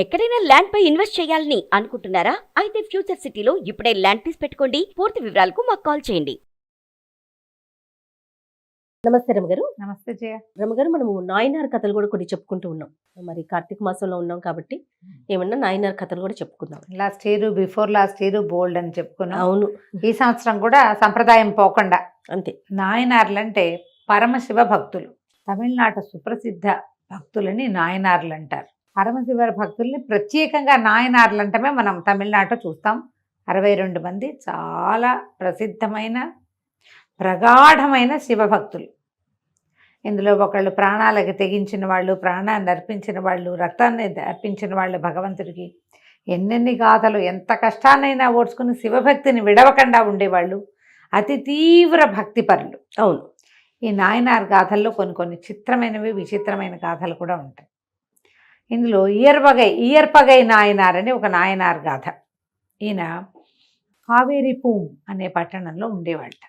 ఎక్కడైనా ల్యాండ్ పై ఇన్వెస్ట్ చేయాలని అనుకుంటున్నారా? అయితే ఫ్యూచర్ సిటీలో ఇప్పుడే ల్యాండ్ పీస్ పెట్టుకోండి. పూర్తి వివరాలకు మాకు కాల్ చేయండి. నమస్తే రమగారు. నమస్తే జయ. రమగారు, మనము నాయనార్ కథలు కూడా కొన్ని చెప్పుకుంటూ ఉన్నాం. మరి కార్తీక మాసంలో ఉన్నాం కాబట్టి ఏమన్నా నాయనార్ కథలు కూడా చెప్పుకుందాం. Last year, before last year బోల్డ్ అని చెప్పుకున్నాం. అవును, ఈ సంవత్సరం కూడా సంప్రదాయం పోకుండా అంతే. నాయనార్లు అంటే పరమశివ భక్తులు. తమిళనాట సుప్రసిద్ధ భక్తులని నాయనార్లు అంటారు. పరమశివ భక్తుల్ని ప్రత్యేకంగా నాయనార్లు అంటమే మనం తమిళనాట చూస్తాం. 62 మంది చాలా ప్రసిద్ధమైన ప్రగాఢమైన శివభక్తులు. ఇందులో ఒకళ్ళు ప్రాణాలకి తెగించిన వాళ్ళు, ప్రాణాన్ని అర్పించిన వాళ్ళు, రక్తాన్ని అర్పించిన వాళ్ళు భగవంతుడికి. ఎన్నెన్ని గాథలు, ఎంత కష్టాన్నైనా ఓడ్చుకుని శివభక్తిని విడవకుండా ఉండేవాళ్ళు. అతి తీవ్ర భక్తిపరులు. అవును, ఈ నాయనార్ గాథల్లో కొన్ని చిత్రమైనవి, విచిత్రమైన గాథలు కూడా ఉంటాయి. ఇందులో ఇయర్పగై నాయనార్ అని ఒక నాయనార్ గాథ. ఈయన కావేరి పూం అనే పట్టణంలో ఉండేవాళ్ళ.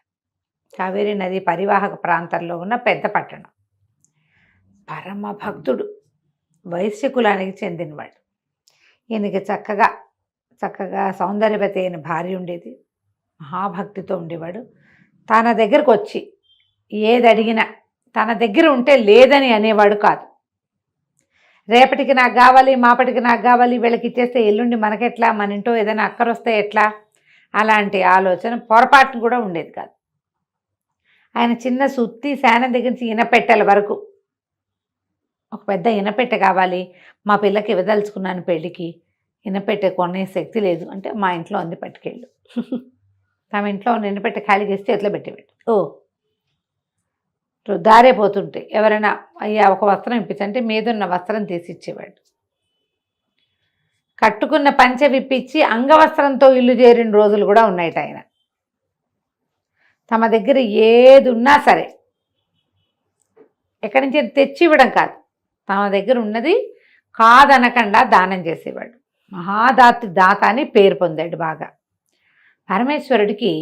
కావేరీ నది పరివాహక ప్రాంతంలో ఉన్న పెద్ద పట్టణం. పరమ భక్తుడు, వైశ్య కులానికి చెందినవాడు. ఈయనకి చక్కగా సౌందర్యవతి అయిన భార్య ఉండేది. మహాభక్తితో ఉండేవాడు. తన దగ్గరకు వచ్చి ఏది అడిగినా తన దగ్గర ఉంటే లేదని అనేవాడు కాదు. రేపటికి నాకు కావాలి, మాపటికి నాకు కావాలి, వీళ్ళకి ఇచ్చేస్తే ఎల్లుండి మనకెట్లా, మన ఇంట్లో ఏదైనా అక్కరొస్తే ఎట్లా, అలాంటి ఆలోచన పొరపాటును కూడా ఉండేది కాదు. ఆయన చిన్న సుత్తి శానం దగ్గర నుంచి ఇనపెట్టెల వరకు, ఒక పెద్ద ఇనపెట్టె కావాలి, మా పిల్లకి ఇవ్వదలుచుకున్నాను పెళ్ళికి, ఇనపెట్టె కొనే శక్తి లేదు అంటే మా ఇంట్లో ఉంది, పట్టుకెళ్ళు. తమ ఇంట్లో ఉన్న ఇనపెట్టె ఖాళీ చేస్తే ఎట్లా పెట్టేవాడు. దారే పోతుంటే ఎవరైనా అయ్యా ఒక వస్త్రం ఇప్పించంటే మీదున్న వస్త్రం తీసి ఇచ్చేవాడు. కట్టుకున్న పంచె విప్పించి అంగవస్త్రంతో ఇల్లు చేరిన రోజులు కూడా ఉన్నాయట. ఆయన తమ దగ్గర ఏది ఉన్నా సరే ఎక్కడి నుంచి తెచ్చి ఇవ్వడం కాదు, తమ దగ్గర ఉన్నది కాదనకుండా దానం చేసేవాడు. దాత అని పేరు పొందాడు బాగా. పరమేశ్వరుడికి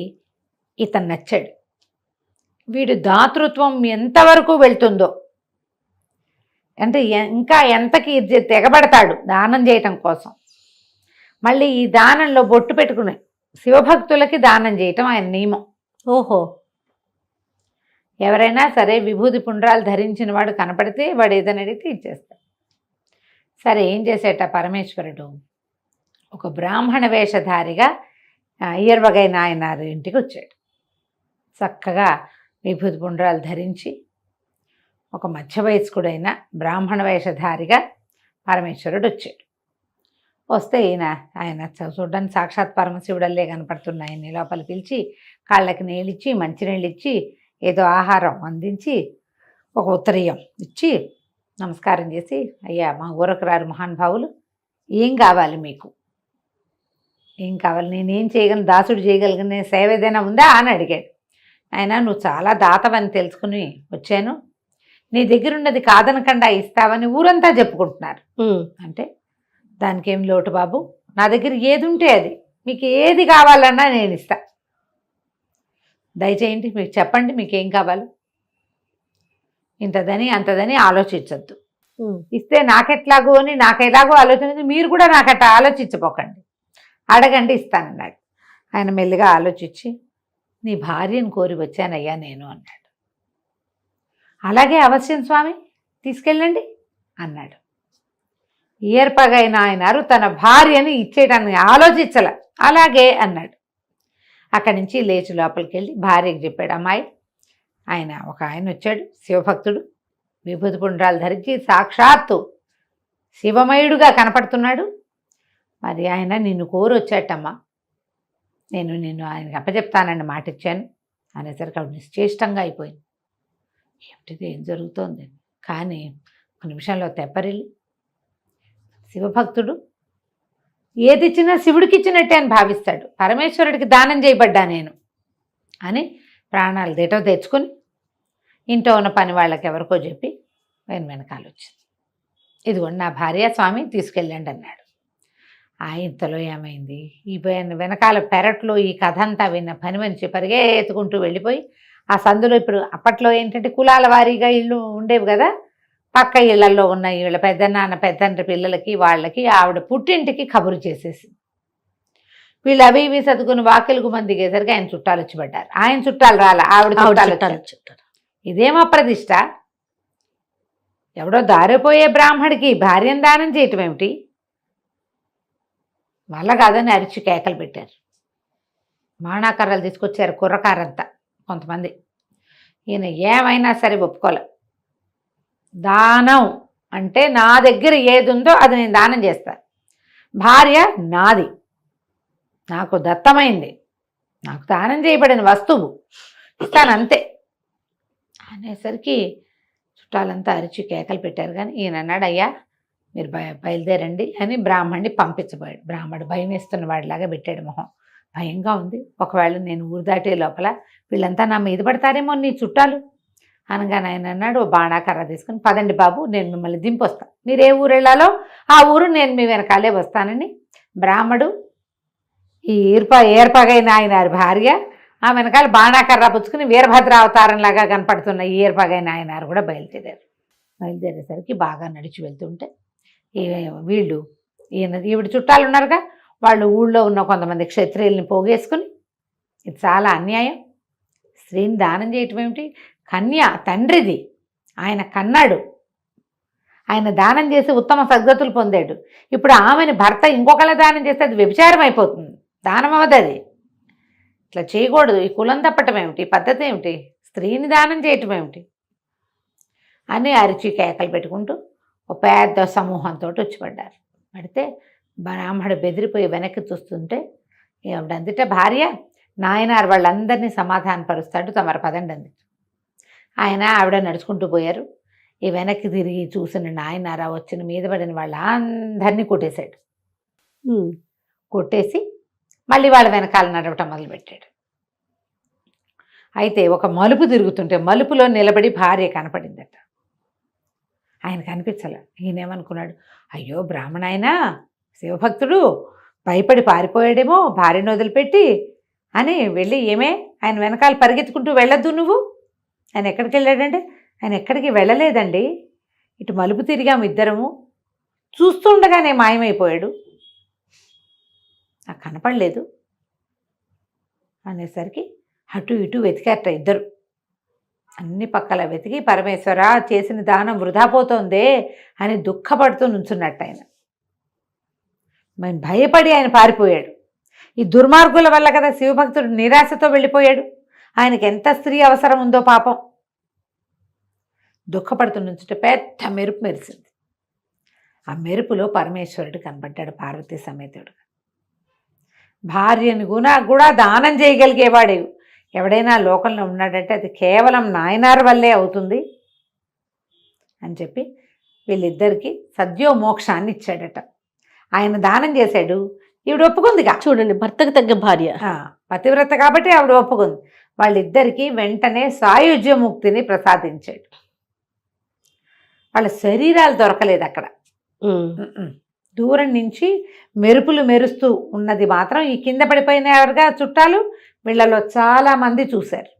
ఇతను నచ్చాడు. వీడు దాతృత్వం ఎంతవరకు వెళ్తుందో, అంటే ఇంకా ఎంతకి తెగబడతాడు దానం చేయటం కోసం. మళ్ళీ ఈ దానంలో బొట్టు పెట్టుకుని శివభక్తులకి దానం చేయటం ఆయన నియమం. ఓహో, ఎవరైనా సరే విభూతి పుండ్రాలు ధరించిన వాడు కనపడితే వాడు ఏదైనా అడిగితే ఇచ్చేస్తాడు. సరే, ఏం చేసేట పరమేశ్వరుడు ఒక బ్రాహ్మణ వేషధారిగా ఇయర్వగై నాయనారు ఇంటికి వచ్చాడు. చక్కగా విభూతి పుండ్రాలు ధరించి ఒక మధ్య వయస్కుడైన బ్రాహ్మణ వేషధారిగా పరమేశ్వరుడు వచ్చాడు. వస్తే ఆయన చూడడానికి సాక్షాత్ పరమశివుడల్లే కనపడుతున్న ఆయన్ని లోపల పిలిచి కాళ్ళకి నీళ్ళిచ్చి, మంచినీళ్ళు ఇచ్చి, ఏదో ఆహారం అందించి, ఒక ఉత్తరీయం ఇచ్చి నమస్కారం చేసి, అయ్యా మా ఊరకు రారు మహానుభావులు, ఏం కావాలి మీకు, ఏం కావాలి, నేనేం చేయగలను, దాసుడు చేయగలిగిన సేవ ఏదైనా ఉందా అని అడిగాడు. ఆయన, నువ్వు చాలా దాతవని తెలుసుకుని వచ్చాను, నీ దగ్గర ఉన్నది కాదనకుండా ఇస్తావని ఊరంతా చెప్పుకుంటున్నారు. అంటే దానికి ఏం లోటు బాబు, నా దగ్గర ఏది ఉంటే అది, మీకు ఏది కావాలన్నా నేను ఇస్తా, దయచేయండి, మీకు చెప్పండి మీకేం కావాలి, ఇంతదని అంతదని ఆలోచించద్దు, ఇస్తే నాకెట్లాగో అని నాకెలాగో ఆలోచన, మీరు కూడా నాకట్లా ఆలోచించపోకండి, అడగండి ఇస్తానన్నాడు. ఆయన మెల్లిగా ఆలోచించి, నీ భార్యను కోరి వచ్చానయ్యా నేను అన్నాడు. అలాగే అవశ్యం స్వామి, తీసుకెళ్ళండి అన్నాడు. ఏర్పగైన ఆయనారు తన భార్యని ఇచ్చేయడానికి ఆలోచించల, అలాగే అన్నాడు. అక్కడి నుంచి లేచి లోపలికి వెళ్ళి భార్యకి చెప్పాడు. అమ్మాయి, ఒక ఆయన వచ్చాడు, శివభక్తుడు, విభూతి పుండ్రాలు ధరించి సాక్షాత్తు శివమయుడుగా కనపడుతున్నాడు. మరి ఆయన నిన్ను కోరి వచ్చాటమ్మా, నేను ఆయనకి అప్పచెప్తానని మాట ఇచ్చాను అనేసరికి ఆవిడ నిశ్చేష్టంగా అయిపోయింది. ఏమిటిది, ఏం జరుగుతోంది? కానీ ఒక నిమిషంలో తెప్పరిల్లి, శివభక్తుడు ఏది ఇచ్చినా శివుడికి ఇచ్చినట్టే అని భావిస్తాడు, పరమేశ్వరుడికి దానం చేయబడ్డా నేను అని ప్రాణాలు దేటో తెచ్చుకొని ఇంట్లో ఉన్న పని వాళ్ళకి ఎవరికో చెప్పి వెనకాల వచ్చింది. ఇదిగోండి నా భార్య, స్వామి తీసుకెళ్ళండి అన్నాడు. ఇంతలో ఏమైంది, ఈ వెనకాల పెరట్లో ఈ కథ అంతా విన్న పని మనిషి పరిగెత్తుకుంటూ వెళ్ళిపోయి ఆ సందులో, ఇప్పుడు అప్పట్లో ఏంటంటే కులాల వారీగా ఇళ్ళు ఉండేవి కదా, పక్క ఇళ్లలో ఉన్న వీళ్ళ పెద్దనాన్న పెద్దండ్రి పిల్లలకి వాళ్ళకి ఆవిడ పుట్టింటికి కబురు చేసేసి వీళ్ళు అవి ఇవి చదువుకుని వాకిలకు మంది దిగేసరికి ఆయన చుట్టాలు వచ్చి పడ్డారు. ఆయన చుట్టాలు రాలా, ఆవిడ చుట్టాలు వచ్చారు. ఇదేం అప్రదిష్ట? ఎవడో దారిపోయే బ్రాహ్మడికి భార్యను దానం చేయటం ఏమిటి? వల్ల కాదని అరిచి కేకలు పెట్టారు. మాణాకర్రలు తీసుకొచ్చారు కుర్రకారంతా కొంతమంది. ఈయన ఏమైనా సరే ఒప్పుకోలే. దానం అంటే నా దగ్గర ఏది ఉందో అది నేను దానం చేస్తాను. భార్య నాది, నాకు దత్తమైంది, నాకు దానం చేయబడిన వస్తువు, ఇస్తానంతే అనేసరికి చుట్టాలంతా అరిచి కేకలు పెట్టారు. కానీ ఈయన అన్నాడు, అయ్యా మీరు బయలుదేరండి అని బ్రాహ్మణ్ణి పంపించబోయాడు. బ్రాహ్మణుడు భయం వేస్తున్న వాడిలాగా పెట్టాడు మొహం. భయంగా ఉంది, ఒకవేళ నేను ఊరు దాటే లోపల వీళ్ళంతా నా మీద పడతారేమో నీ చుట్టాలు అనగానే ఆయన అన్నాడు, ఓ బాణాకర్ర తీసుకుని పదండి బాబు, నేను మిమ్మల్ని దింపొస్తాను, మీరు ఏ ఊరు వెళ్ళాలో ఆ ఊరు నేను మీ వెనకాలే వస్తానని బ్రాహ్మడు ఈ ఏర్పగైన ఆయన భార్య ఆ వెనకాల బాణాకర్ర పుచ్చుకుని వీరభద్ర అవతారంలాగా కనపడుతున్న ఈ ఏర్పగైన ఆయన కూడా బయలుదేరారు. బయలుదేరేసరికి బాగా నడిచి వెళ్తుంటే వీళ్ళు ఈవిడ చుట్టాలు ఉన్నారుగా, వాళ్ళు ఊళ్ళో ఉన్న కొంతమంది క్షత్రియుల్ని పోగేసుకుని ఇది చాలా అన్యాయం, స్త్రీని దానం చేయటం ఏమిటి, కన్య తండ్రిది, ఆయన కన్నాడు, ఆయన దానం చేసి ఉత్తమ సద్గతులు పొందాడు, ఇప్పుడు ఆమెని భర్త ఇంకొకళ్ళ దానం చేస్తే అది వ్యభిచారం అయిపోతుంది, దానం అవ్వదు, అది ఇట్లా చేయకూడదు, ఈ కులం తప్పటం ఏమిటి, పద్ధతి ఏమిటి, స్త్రీని దానం చేయటం ఏమిటి అని అరిచి కేకలు పెట్టుకుంటూ ఒక పెద్ద సమూహంతో వచ్చి పడ్డారు. పడితే బ్రాహ్మడు బెదిరిపోయి వెనక్కి చూస్తుంటే అందుట భార్య నాయనారు వాళ్ళందరినీ సమాధానపరుస్తాడు, తమరు పదండి అంది. ఆయన ఆవిడ నడుచుకుంటూ పోయారు. ఈ వెనక్కి తిరిగి చూసిన నాయనారా వచ్చిన మీద పడిన వాళ్ళందరినీ కొట్టేశాడు. కొట్టేసి మళ్ళీ వాళ్ళ వెనకాల నడవటం మొదలుపెట్టాడు. అయితే ఒక మలుపు తిరుగుతుంటే మలుపులో నిలబడి భార్య కనపడిందట. ఆయన కనిపించాల. ఈయనేమనుకున్నాడు, అయ్యో బ్రాహ్మణ శివభక్తుడు భయపడి పారిపోయాడేమో భార్యను వదిలిపెట్టి అని వెళ్ళి, ఏమే ఆయన వెనకాల పరిగెత్తుకుంటూ వెళ్ళొద్దు నువ్వు. ఆయన ఎక్కడికి వెళ్ళాడంటే, ఆయన ఎక్కడికి వెళ్ళలేదండి, ఇటు మలుపు తిరిగాము ఇద్దరము, చూస్తుండగానే మాయమైపోయాడు, నాకు కనపడలేదు అనేసరికి అటు ఇటు వెతికారట ఇద్దరు. అన్ని పక్కల వెతికి పరమేశ్వర చేసిన దానం వృధా పోతోందే అని దుఃఖపడుతూ నుంచున్నట్టు ఆయన. మరి భయపడి ఆయన పారిపోయాడు. ఈ దుర్మార్గుల వల్ల కదా శివభక్తుడు నిరాశతో వెళ్ళిపోయాడు. ఆయనకి ఎంత స్త్రీ అవసరం ఉందో పాపం. దుఃఖపడుతూ నుంచుంటే పెద్ద మెరుపు మెరిసింది. ఆ మెరుపులో పరమేశ్వరుడు కనబడ్డాడు పార్వతీ సమేతుడు. భార్యను కూడా దానం చేయగలిగేవాడే ఎవడైనా లోకంలో ఉన్నాడంటే అది కేవలం నాయనార్ వల్లే అవుతుంది అని చెప్పి వీళ్ళిద్దరికీ సద్యో మోక్షాన్ని ఇచ్చాడట. ఆయన దానం చేశాడు, ఈవిడ ఒప్పుకుందిగా. చూడండి, భర్తకు తగ్గ భార్య, పతివ్రత కాబట్టి ఆవిడ ఒప్పుకుంది. వాళ్ళిద్దరికీ వెంటనే సాయుజ్యముక్తిని ప్రసాదించాడు. వాళ్ళ శరీరాలు దొరకలేదు అక్కడ. దూరం నుంచి మెరుపులు మెరుస్తూ ఉన్నది మాత్రం ఈ కింద పడిపోయినగా చుట్టాలు వీళ్ళలో చాలామంది చూశారు.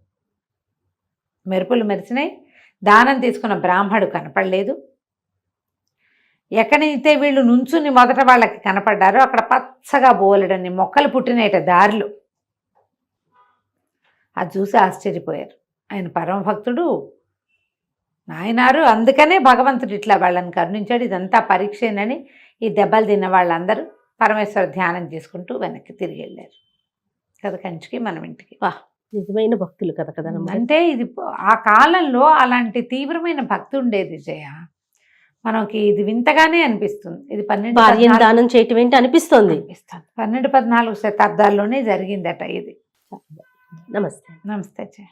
మెరుపులు మెరిసినాయి. దానం తీసుకున్న బ్రాహ్మడు కనపడలేదు. ఎక్కడైతే వీళ్ళు నుంచుని మొదట వాళ్ళకి కనపడ్డారో అక్కడ పచ్చగా బోలెడని మొక్కలు పుట్టినట దారిలో. అది చూసి ఆశ్చర్యపోయారు. ఆయన పరమభక్తుడు నాయనారు, అందుకనే భగవంతుడు ఇట్లా వాళ్ళని కరుణించాడు, ఇదంతా పరీక్షేనని ఈ దెబ్బలు తిన్న వాళ్ళందరూ పరమేశ్వర ధ్యానం చేసుకుంటూ వెనక్కి తిరిగి వెళ్ళారు కదా కంచికి, మనం ఇంటికి. వా, నిజమైన భక్తులు కదా కదా. అంటే ఇది ఆ కాలంలో అలాంటి తీవ్రమైన భక్తి ఉండేది జయ. మనకి ఇది వింతగానే అనిపిస్తుంది. ఇది 12 దానం చేయటం ఏంటి అనిపిస్తుంది. 12-14 శతాబ్దాల్లోనే జరిగిందట ఇది. నమస్తే. నమస్తే జయ.